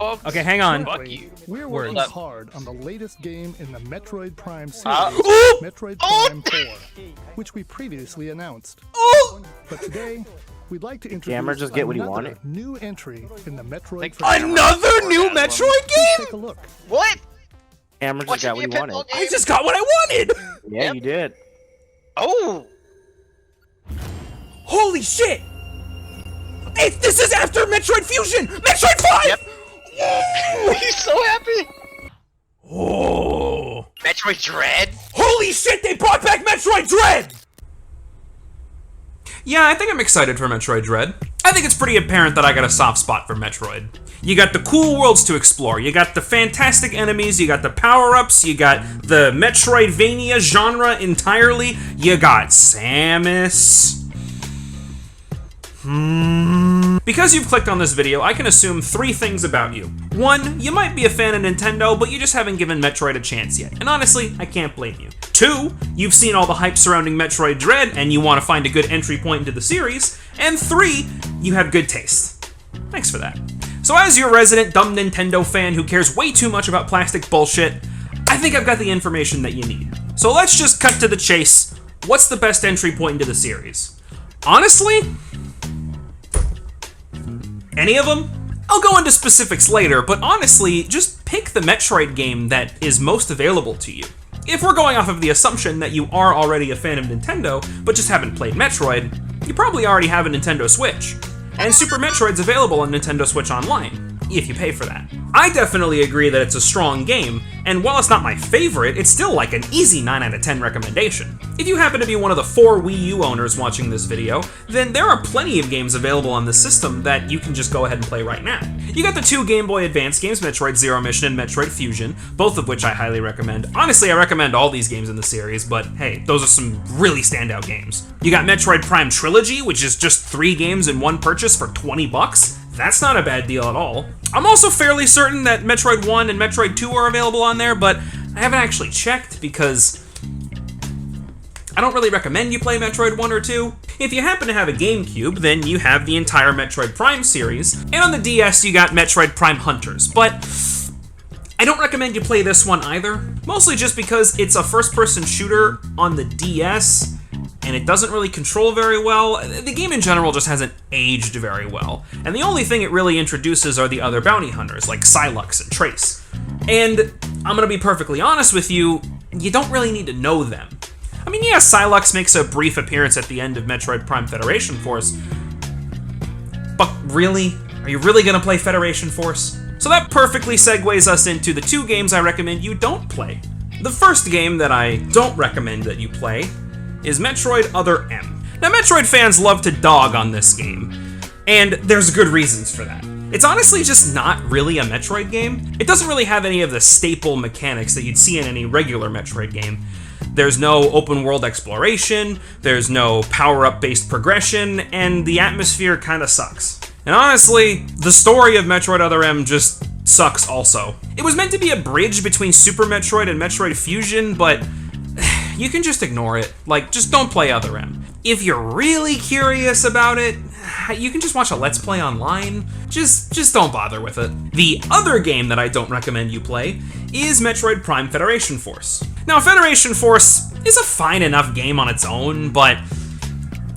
Okay, hang on. Fuck you. We're Words. working hard on the latest game in the Metroid Prime series, Oh! Metroid Prime 4, which we previously announced. Oh! But today, we'd like to introduce Jammer just get what he another wanted. new entry in the Metroid franchise. Another new Metroid Take a game? look. What? Hammer just Watching got what me he a wanted. pinball I game? just got what I wanted! Yeah, Yep. you did. Oh! Holy shit! This is after Metroid Fusion! Metroid 5! Yep. He's so happy! Oh! Metroid Dread? Holy shit, they brought back Metroid Dread! Yeah, I think I'm excited for Metroid Dread. I think it's pretty apparent that I got a soft spot for Metroid. You got the cool worlds to explore, you got the fantastic enemies, you got the power-ups, you got the Metroidvania genre entirely, you got Samus. Because you've clicked on this video, I can assume 3 things about you. 1, you might be a fan of Nintendo, but you just haven't given Metroid a chance yet. And honestly, I can't blame you. 2, you've seen all the hype surrounding Metroid Dread, and you want to find a good entry point into the series. And 3, you have good taste. Thanks for that. So as your resident dumb Nintendo fan who cares way too much about plastic bullshit, I think I've got the information that you need. So let's just cut to the chase. What's the best entry point into the series? Honestly, any of them? I'll go into specifics later, but honestly, just pick the Metroid game that is most available to you. If we're going off of the assumption that you are already a fan of Nintendo, but just haven't played Metroid, you probably already have a Nintendo Switch. And Super Metroid's available on Nintendo Switch Online, if you pay for that. I definitely agree that it's a strong game, and while it's not my favorite, it's still like an easy 9 out of 10 recommendation. If you happen to be one of the 4 Wii U owners watching this video, then there are plenty of games available on the system that you can just go ahead and play right now. You got the 2 Game Boy Advance games, Metroid Zero Mission and Metroid Fusion, both of which I highly recommend. Honestly, I recommend all these games in the series, but hey, those are some really standout games. You got Metroid Prime Trilogy, which is just 3 games in one purchase for 20 bucks. That's not a bad deal at all. I'm also fairly certain that Metroid 1 and Metroid 2 are available on there, but I haven't actually checked because I don't really recommend you play Metroid 1 or 2. If you happen to have a GameCube, then you have the entire Metroid Prime series, and on the DS you got Metroid Prime Hunters, but I don't recommend you play this one either, mostly just because it's a first-person shooter on the DS, and it doesn't really control very well. The game in general just hasn't aged very well, and the only thing it really introduces are the other bounty hunters, like Sylux and Trace. And I'm gonna be perfectly honest with you, you don't really need to know them. I mean, yeah, Sylux makes a brief appearance at the end of Metroid Prime Federation Force, but really? Are you really gonna play Federation Force? So that perfectly segues us into the 2 games I recommend you don't play. The first game that I don't recommend that you play is Metroid Other M. Now, Metroid fans love to dog on this game, and there's good reasons for that. It's honestly just not really a Metroid game. It doesn't really have any of the staple mechanics that you'd see in any regular Metroid game. There's no open world exploration, there's no power-up based progression, and the atmosphere kinda sucks. And honestly, the story of Metroid Other M just sucks also. It was meant to be a bridge between Super Metroid and Metroid Fusion, but you can just ignore it. Like, just don't play Other M. If you're really curious about it, you can just watch a Let's Play online. Just don't bother with it. The other game that I don't recommend you play is Metroid Prime Federation Force. Now, Federation Force is a fine enough game on its own, but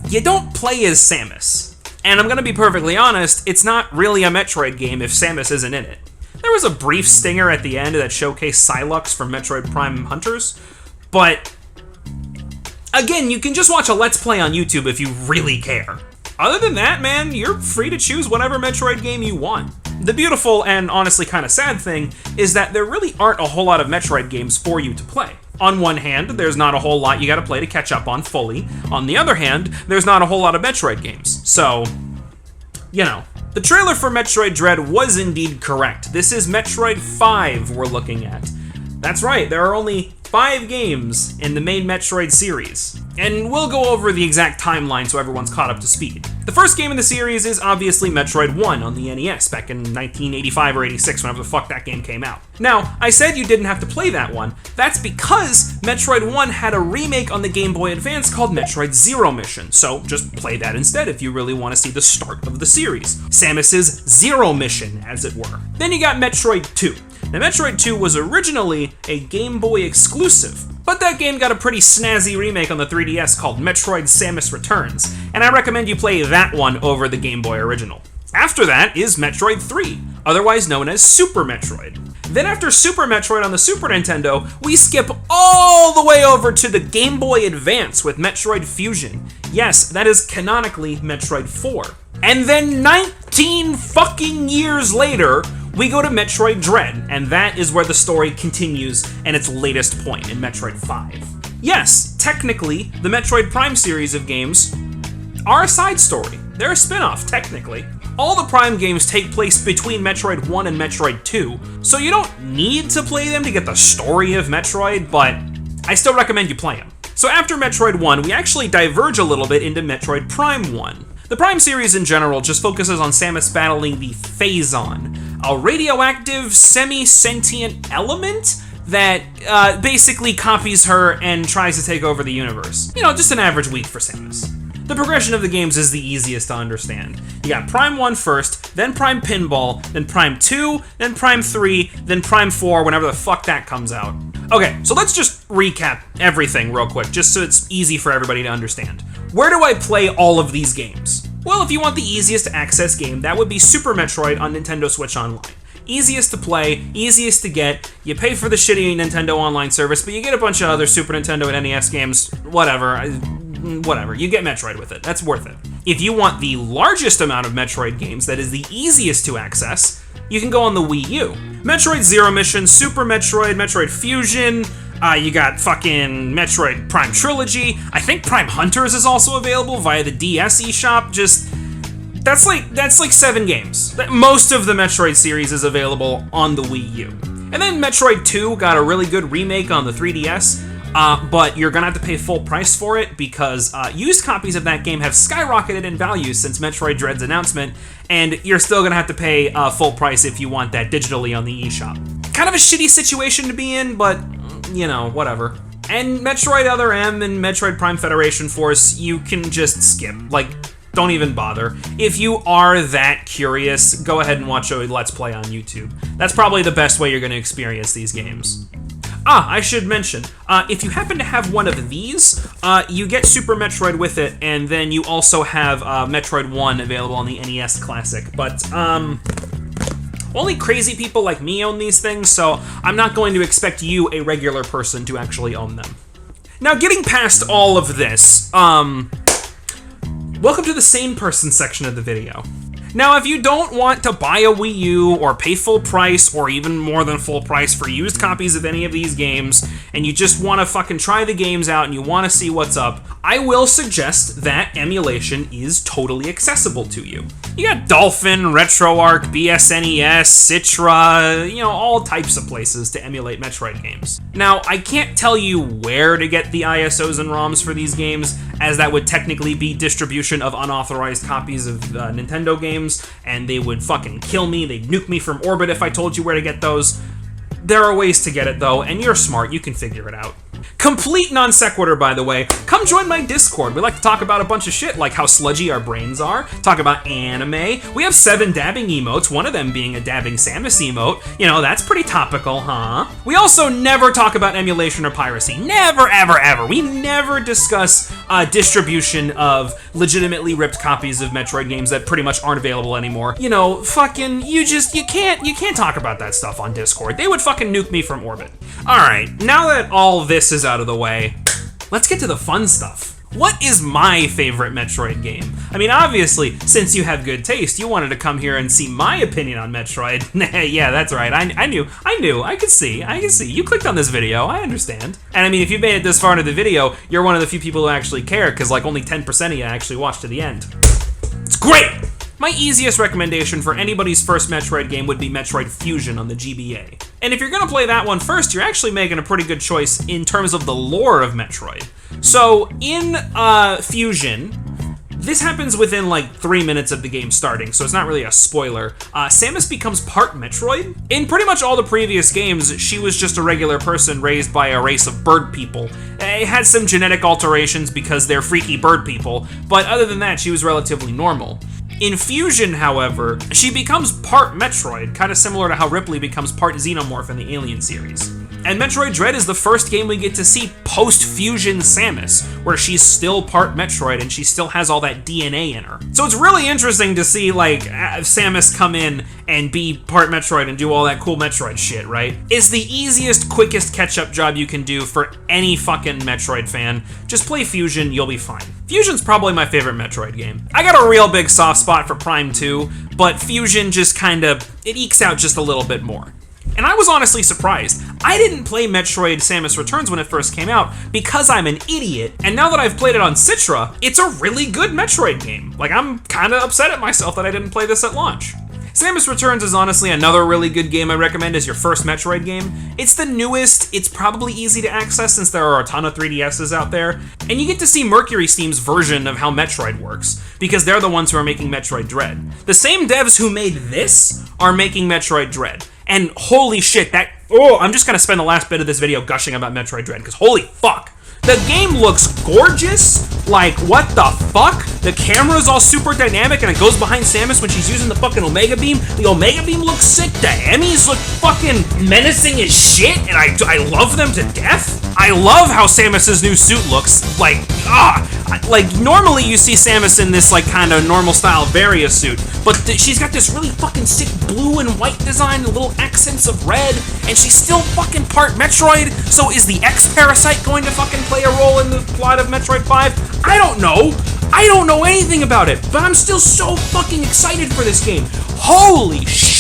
you don't play as Samus. And I'm gonna be perfectly honest, it's not really a Metroid game if Samus isn't in it. There was a brief stinger at the end that showcased Sylux from Metroid Prime Hunters, but again, you can just watch a Let's Play on YouTube if you really care. Other than that, man, you're free to choose whatever Metroid game you want. The beautiful and honestly kind of sad thing is that there really aren't a whole lot of Metroid games for you to play. On one hand, there's not a whole lot you gotta play to catch up on fully. On the other hand, there's not a whole lot of Metroid games. So, you know. The trailer for Metroid Dread was indeed correct. This is Metroid 5 we're looking at. That's right, there are only 5 games in the main Metroid series. And we'll go over the exact timeline so everyone's caught up to speed. The first game in the series is obviously Metroid 1 on the NES back in 1985 or 86, whenever the fuck that game came out. Now, I said you didn't have to play that one. That's because Metroid 1 had a remake on the Game Boy Advance called Metroid Zero Mission, so just play that instead if you really want to see the start of the series. Samus's Zero Mission, as it were. Then you got Metroid 2. Now, Metroid 2 was originally a Game Boy exclusive, but that game got a pretty snazzy remake on the 3DS called Metroid Samus Returns, and I recommend you play that one over the Game Boy original. After that is Metroid 3, otherwise known as Super Metroid. Then after Super Metroid on the Super Nintendo, we skip all the way over to the Game Boy Advance with Metroid Fusion. Yes, that is canonically Metroid 4. And then 19 fucking years later, we go to Metroid Dread, and that is where the story continues and its latest point in Metroid 5. Yes, technically, the Metroid Prime series of games are a side story. They're a spin-off, technically. All the Prime games take place between Metroid 1 and Metroid 2, so you don't need to play them to get the story of Metroid, but I still recommend you play them. So after Metroid 1, we actually diverge a little bit into Metroid Prime 1. The Prime series in general just focuses on Samus battling the Phazon, a radioactive, semi-sentient element that basically copies her and tries to take over the universe. You know, just an average week for Samus. The progression of the games is the easiest to understand. You got Prime 1 first, then Prime Pinball, then Prime 2, then Prime 3, then Prime 4, whenever the fuck that comes out. Okay, so let's just recap everything real quick, just so it's easy for everybody to understand. Where do I play all of these games? Well, if you want the easiest to access game, that would be Super Metroid on Nintendo Switch Online. Easiest to play, easiest to get, you pay for the shitty Nintendo Online service, but you get a bunch of other Super Nintendo and NES games, whatever, you get Metroid with it, that's worth it. If you want the largest amount of Metroid games that is the easiest to access, you can go on the Wii U. Metroid Zero Mission, Super Metroid, Metroid Fusion, you got fucking Metroid Prime Trilogy. I think Prime Hunters is also available via the DS eShop. That's like 7 games. Most of the Metroid series is available on the Wii U. And then Metroid 2 got a really good remake on the 3DS, but you're gonna have to pay full price for it because used copies of that game have skyrocketed in value since Metroid Dread's announcement, and you're still gonna have to pay full price if you want that digitally on the eShop. Kind of a shitty situation to be in, but you know, whatever. And Metroid Other M and Metroid Prime Federation Force, you can just skip. Like, don't even bother. If you are that curious, go ahead and watch a Let's Play on YouTube. That's probably the best way you're going to experience these games. I should mention, if you happen to have one of these, you get Super Metroid with it, and then you also have Metroid 1 available on the NES Classic. But, only crazy people like me own these things, so I'm not going to expect you, a regular person, to actually own them. Now, getting past all of this, welcome to the sane person section of the video. Now, if you don't want to buy a Wii U or pay full price or even more than full price for used copies of any of these games, and you just want to fucking try the games out and you want to see what's up, I will suggest that emulation is totally accessible to you. You got Dolphin, RetroArch, BSNES, Citra, you know, all types of places to emulate Metroid games. Now, I can't tell you where to get the ISOs and ROMs for these games, as that would technically be distribution of unauthorized copies of Nintendo games, and they would fucking kill me, they'd nuke me from orbit if I told you where to get those. There are ways to get it though, and you're smart, you can figure it out. Complete non sequitur, by the way, come join my Discord. We like to talk about a bunch of shit, like how sludgy our brains are, talk about anime. We have 7 dabbing emotes, one of them being a dabbing Samus emote. You know, that's pretty topical, huh? We also never talk about emulation or piracy. Never, ever, ever. We never discuss distribution of legitimately ripped copies of Metroid games that pretty much aren't available anymore. You know, fucking, you can't talk about that stuff on Discord. They would fucking nuke me from orbit. Alright, now that all this is out of the way, let's get to the fun stuff. What is my favorite Metroid game? I mean, obviously, since you have good taste, you wanted to come here and see my opinion on Metroid. Yeah, that's right, I knew, I could see. You clicked on this video, I understand. And I mean, if you made it this far into the video, you're one of the few people who actually care, because like only 10% of you actually watched to the end. It's great! My easiest recommendation for anybody's first Metroid game would be Metroid Fusion on the GBA. And if you're gonna play that one first, you're actually making a pretty good choice in terms of the lore of Metroid. So in Fusion, This happens within like 3 minutes of the game starting, so it's not really a spoiler. Samus becomes part Metroid. In pretty much all the previous games, she was just a regular person raised by a race of bird people. It had some genetic alterations because they're freaky bird people, but other than that, she was relatively normal. In Fusion, however, she becomes part Metroid, kind of similar to how Ripley becomes part Xenomorph in the Alien series. And Metroid Dread is the first game we get to see post-Fusion Samus, where she's still part Metroid and she still has all that DNA in her. So it's really interesting to see, like, Samus come in and be part Metroid and do all that cool Metroid shit, right? It's the easiest, quickest catch-up job you can do for any fucking Metroid fan. Just play Fusion, you'll be fine. Fusion's probably my favorite Metroid game. I got a real big soft spot for Prime 2, but Fusion just it ekes out just a little bit more. And I was honestly surprised. I didn't play Metroid Samus Returns when it first came out because I'm an idiot, and now that I've played it on Citra, it's a really good Metroid game. Like, I'm kinda upset at myself that I didn't play this at launch. Samus Returns is honestly another really good game I recommend as your first Metroid game. It's the newest, it's probably easy to access since there are a ton of 3DSs out there, and you get to see Mercury Steam's version of how Metroid works, because they're the ones who are making Metroid Dread. The same devs who made this are making Metroid Dread. And holy shit, I'm just gonna spend the last bit of this video gushing about Metroid Dread, because holy fuck. The game looks gorgeous, like what the fuck? The camera's all super dynamic and it goes behind Samus when she's using the fucking Omega Beam. The Omega Beam looks sick, the Emmys look fucking menacing as shit, and I love them to death. I love how Samus's new suit looks, like normally you see Samus in this like kind of normal style Varia suit, but she's got this really fucking sick blue and white design, the little accents of red, and she's still fucking part Metroid, so is the X-Parasite going to fucking play a role in the plot of Metroid 5? I don't know. I don't know anything about it, but I'm still so fucking excited for this game. Holy shit.